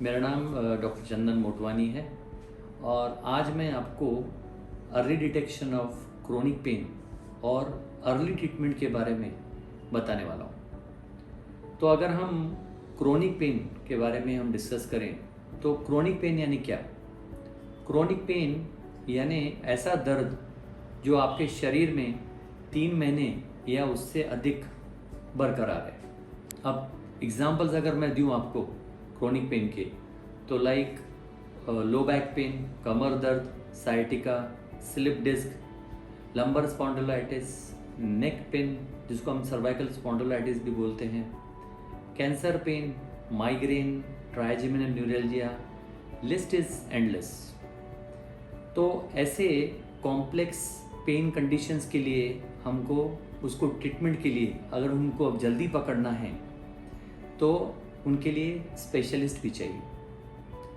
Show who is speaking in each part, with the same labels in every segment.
Speaker 1: मेरा नाम डॉक्टर चंदन मोटवानी है और आज मैं आपको early detection of chronic pain और अर्ली ट्रीटमेंट के बारे में बताने वाला हूँ। तो अगर हम क्रोनिक पेन के बारे में हम डिस्कस करें तो क्रोनिक पेन यानी क्या? क्रोनिक पेन यानी ऐसा दर्द जो आपके शरीर में 3 महीने या उससे अधिक बरकरार है। अब एग्जांपल्स अगर मैं दूं आपको क्रोनिक पेन के, तो लाइक लो बैक पेन, कमर दर्द, sciatica, slip disc, lumbar spondylitis, neck pain जिसको हम सर्वाइकल स्पॉन्डिलाइटिस भी बोलते हैं, cancer pain, migraine, trigeminal neuralgia, list is endless. तो ऐसे कॉम्प्लेक्स पेन कंडीशंस के लिए हमको उसको ट्रीटमेंट के लिए अगर उनको अब जल्दी पकड़ना है तो उनके लिए स्पेशलिस्ट भी चाहिए।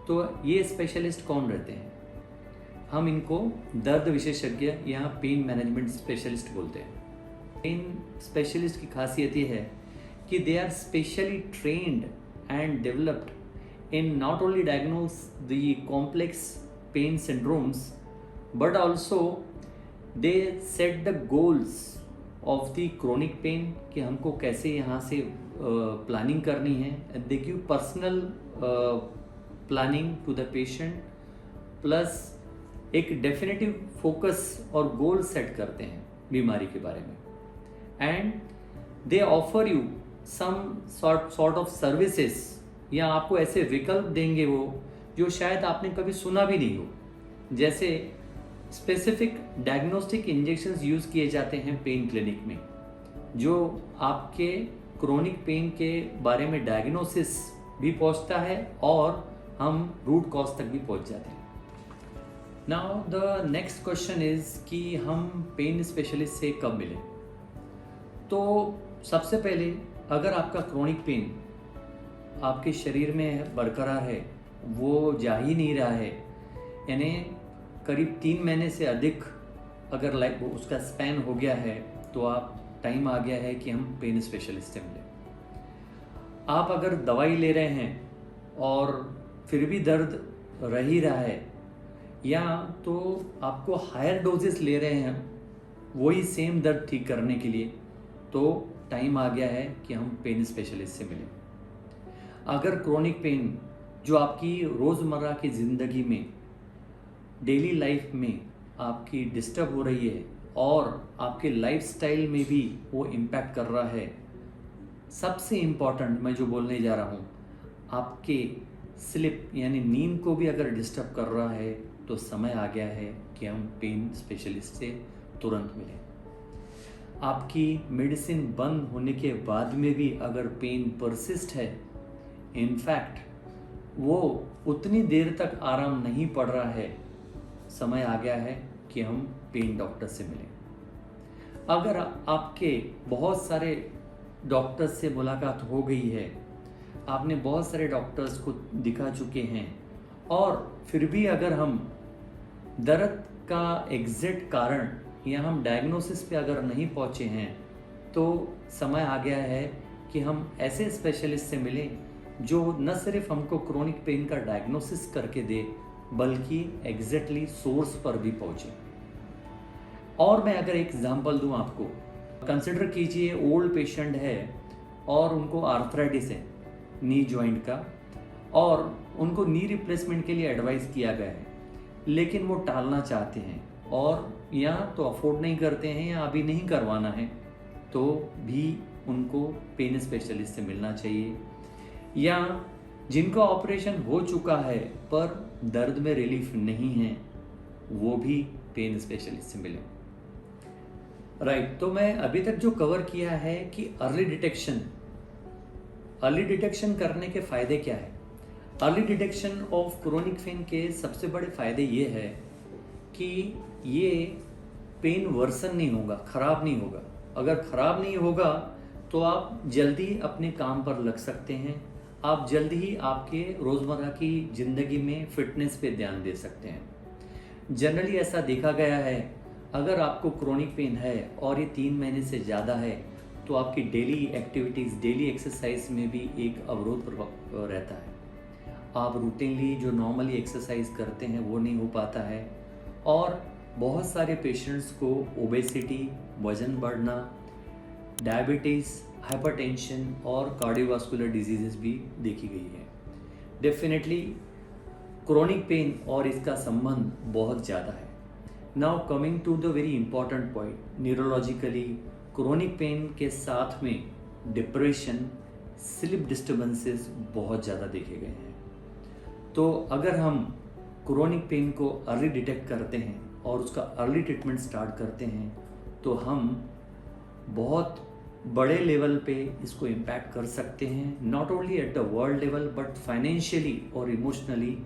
Speaker 1: तो ये स्पेशलिस्ट कौन रहते हैं? हम इनको दर्द विशेषज्ञ या पेन मैनेजमेंट स्पेशलिस्ट बोलते हैं। पेन स्पेशलिस्ट की खासियत ये है कि they are specially trained and developed in not only diagnose the complex pain syndromes but also they set the goals of the chronic pain कि हमको कैसे यहाँ से प्लानिंग करनी है। They give personal planning to the patient plus एक definitive focus और goal set करते हैं बीमारी के बारे में। And they offer you some sort of services या आपको ऐसे विकल्प देंगे वो जो शायद आपने कभी सुना भी नहीं हो। जैसे स्पेसिफिक डायग्नोस्टिक इंजेक्शंस यूज़ किए जाते हैं पेन क्लिनिक में जो आपके क्रोनिक पेन के बारे में डायग्नोसिस भी पहुंचता है और हम रूट कॉज तक भी पहुंच जाते हैं। Now the next question is कि हम पेन स्पेशलिस्ट से कब मिलें? तो सबसे पहले अगर आपका क्रोनिक पेन आपके शरीर में बरकरार है, वो जा ही नहीं रहा है, यानी करीब 3 महीने से अधिक अगर लाइक उसका स्पैन हो गया है, तो आप टाइम आ गया है कि हम पेन स्पेशलिस्ट से मिलें। आप अगर दवाई ले रहे हैं और फिर भी दर्द रह ही रहा है या तो आपको हायर डोजेस ले रहे हैं वही सेम दर्द ठीक करने के लिए, तो टाइम आ गया है कि हम पेन स्पेशलिस्ट से मिलें। अगर क्रोनिक पेन जो आपकी रोज़मर्रा की ज़िंदगी में डेली लाइफ में आपकी डिस्टर्ब हो रही है और आपके लाइफस्टाइल में भी वो इम्पैक्ट कर रहा है, सबसे इम्पॉर्टेंट मैं जो बोलने जा रहा हूँ, आपके स्लिप यानी नींद को भी अगर डिस्टर्ब कर रहा है तो समय आ गया है कि हम पेन स्पेशलिस्ट से तुरंत मिलें। आपकी मेडिसिन बंद होने के बाद में भी अगर पेन परसिस्ट है, इनफैक्ट वो उतनी देर तक आराम नहीं पड़ रहा है, समय आ गया है कि हम पेन डॉक्टर से मिलें। अगर आपके बहुत सारे डॉक्टर्स से मुलाकात हो गई है, आपने बहुत सारे डॉक्टर्स को दिखा चुके हैं और फिर भी अगर हम दर्द का एग्जैक्ट कारण या हम डायग्नोसिस पे अगर नहीं पहुंचे हैं, तो समय आ गया है कि हम ऐसे स्पेशलिस्ट से मिलें जो न सिर्फ हमको क्रोनिक पेन का डायग्नोसिस करके दे बल्कि एग्जैक्टली सोर्स पर भी पहुंचे। और मैं अगर एक एग्जांपल दूं आपको, कंसिडर कीजिए ओल्ड पेशेंट है और उनको आर्थराइटिस है नी जॉइंट का और उनको नी रिप्लेसमेंट के लिए एडवाइस किया गया है, लेकिन वो टालना चाहते हैं और या तो अफोर्ड नहीं करते हैं या अभी नहीं करवाना है, तो भी उनको पेन स्पेशलिस्ट से मिलना चाहिए। या जिनका ऑपरेशन हो चुका है पर दर्द में रिलीफ नहीं है, वो भी पेन स्पेशलिस्ट से मिले। राइट, तो मैं अभी तक जो कवर किया है कि अर्ली डिटेक्शन करने के फायदे क्या है। Early detection of chronic pain के सबसे बड़े फायदे ये है कि ये पेन वर्सन नहीं होगा, खराब नहीं होगा। अगर खराब नहीं होगा तो आप जल्दी अपने काम पर लग सकते हैं, आप जल्द ही आपके रोज़मर्रा की ज़िंदगी में फिटनेस पे ध्यान दे सकते हैं। जनरली ऐसा देखा गया है, अगर आपको क्रोनिक पेन है और ये 3 महीने से ज़्यादा है तो आपकी डेली एक्टिविटीज़, डेली एक्सरसाइज में भी एक अवरोध रहता है। आप रूटीनली जो नॉर्मली एक्सरसाइज करते हैं वो नहीं हो पाता है, और बहुत सारे पेशेंट्स को ओबेसिटी, वज़न बढ़ना, डायबिटीज़, हाइपरटेंशन और कार्डियोवास्कुलर डिजीज़ेस भी देखी गई है। डेफिनेटली क्रोनिक पेन और इसका संबंध बहुत ज़्यादा है। Now coming to the very important point, neurologically chronic pain के साथ में डिप्रेशन, स्लीप डिस्टर्बेंसेस बहुत ज़्यादा देखे गए हैं। तो अगर हम क्रोनिक पेन को अर्ली डिटेक्ट करते हैं और उसका अर्ली ट्रीटमेंट स्टार्ट करते हैं तो हम बहुत बड़े लेवल पे इसको इम्पैक्ट कर सकते हैं, not only at the world level but financially और इमोशनली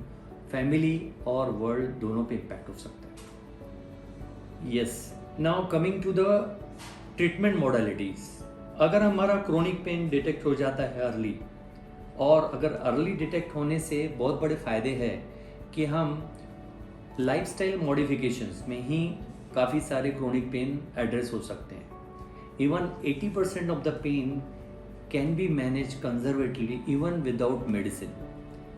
Speaker 1: फैमिली और वर्ल्ड दोनों पे इम्पैक्ट हो सकता है। Yes, now coming to the treatment modalities. अगर हमारा क्रोनिक पेन डिटेक्ट हो जाता है अर्ली, और अगर अर्ली डिटेक्ट होने से बहुत बड़े फ़ायदे हैं कि हम लाइफस्टाइल मॉडिफिकेशंस में ही काफ़ी सारे क्रोनिक पेन एड्रेस हो सकते हैं। Even 80% of the pain can be manage conservatively even without medicine.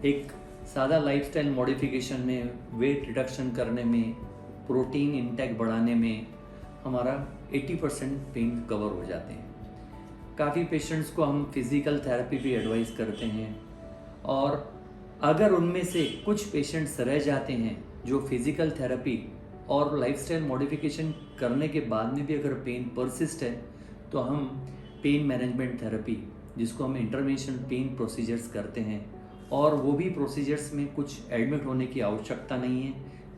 Speaker 1: एक सादा लाइफस्टाइल मॉडिफिकेशन में, वेट रिडक्शन करने में, प्रोटीन इंटेक बढ़ाने में हमारा 80% पेन कवर हो जाते हैं। काफ़ी पेशेंट्स को हम फिज़िकल थेरेपी भी एडवाइस करते हैं, और अगर उनमें से कुछ पेशेंट्स रह जाते हैं जो फिज़िकल थेरेपी और लाइफस्टाइल मॉडिफिकेशन करने के बाद में भी अगर पेन परसिस्ट है तो हम पेन मैनेजमेंट थेरेपी, जिसको हम इंटरवेंशन पेन प्रोसीजर्स करते हैं, और वो भी प्रोसीजर्स में कुछ एडमिट होने की आवश्यकता नहीं है।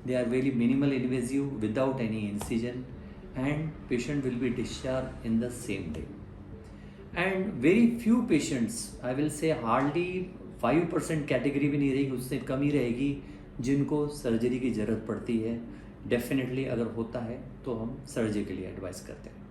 Speaker 1: They are very minimal invasive without any incision, and patient will be discharge in the same day. And very few patients, I will say hardly 5% category भी नहीं रहेगी, उससे कम ही रहेगी जिनको सर्जरी की ज़रूरत पड़ती है। डेफिनेटली अगर होता है तो हम सर्जरी के लिए एडवाइस करते हैं।